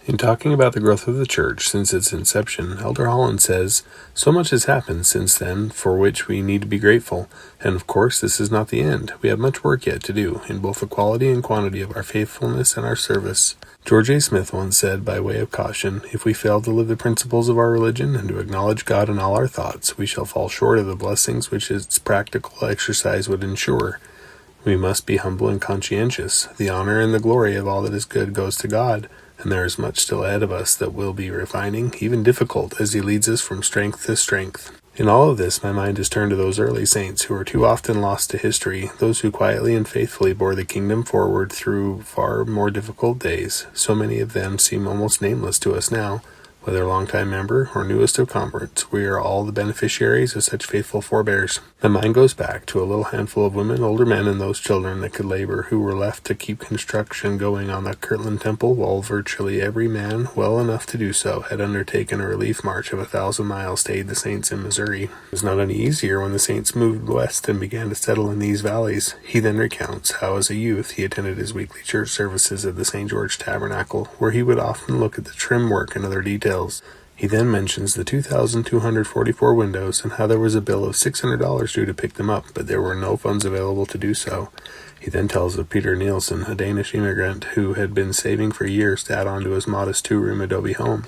In talking about the growth of the church since its inception, Elder Holland says, "So much has happened since then for which we need to be grateful, and of course this is not the end. We have much work yet to do, in both the quality and quantity of our faithfulness and our service." George A. Smith once said, by way of caution, "If we fail to live the principles of our religion and to acknowledge God in all our thoughts, we shall fall short of the blessings which its practical exercise would ensure. We must be humble and conscientious. The honor and the glory of all that is good goes to God, and there is much still ahead of us that will be refining, even difficult, as He leads us from strength to strength." In all of this, my mind is turned to those early saints who are too often lost to history, those who quietly and faithfully bore the kingdom forward through far more difficult days. So many of them seem almost nameless to us now. Whether longtime member or newest of converts, we are all the beneficiaries of such faithful forebears. My mind goes back to a little handful of women, older men, and those children that could labor, who were left to keep construction going on the Kirtland Temple, while virtually every man, well enough to do so, had undertaken a relief march of 1,000 miles to aid the saints in Missouri. It was not any easier when the saints moved west and began to settle in these valleys. He then recounts how, as a youth, he attended his weekly church services at the St. George Tabernacle, where he would often look at the trim work and other details. He then mentions the 2,244 windows and how there was a bill of $600 due to pick them up, but there were no funds available to do so. He then tells of Peter Nielsen, a Danish immigrant who had been saving for years to add on to his modest 2-room adobe home.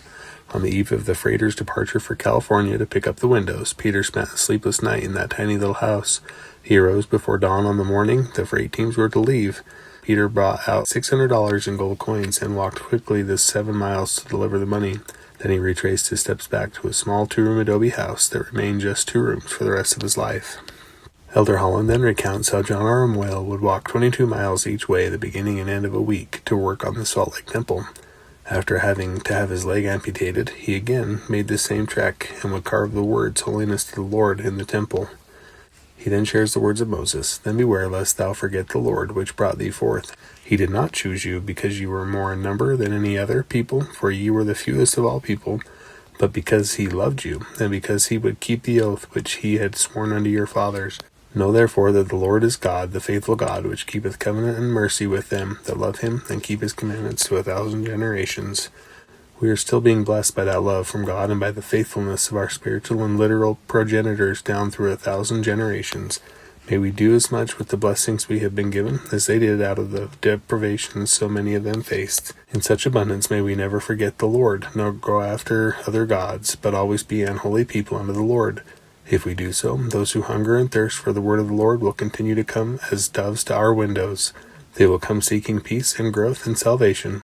On the eve of the freighter's departure for California to pick up the windows, Peter spent a sleepless night in that tiny little house. He arose before dawn on the morning the freight teams were to leave. Peter brought out $600 in gold coins and walked quickly the 7 miles to deliver the money. Then he retraced his steps back to a small 2-room adobe house that remained just 2 rooms for the rest of his life. Elder Holland then recounts how John R. Moyle would walk 22 miles each way the beginning and end of a week to work on the Salt Lake Temple. After having to have his leg amputated, he again made the same trek and would carve the words "Holiness to the Lord" in the temple. He then shares the words of Moses, "Then beware lest thou forget the Lord, which brought thee forth. He did not choose you because you were more in number than any other people, for ye were the fewest of all people, but because he loved you, and because he would keep the oath which he had sworn unto your fathers. Know therefore that the Lord is God, the faithful God, which keepeth covenant and mercy with them that love him, and keep his commandments to 1,000 generations." We are still being blessed by that love from God and by the faithfulness of our spiritual and literal progenitors down through 1,000 generations. May we do as much with the blessings we have been given as they did out of the deprivations so many of them faced. In such abundance may we never forget the Lord, nor go after other gods, but always be an holy people unto the Lord. If we do so, those who hunger and thirst for the word of the Lord will continue to come as doves to our windows. They will come seeking peace and growth and salvation.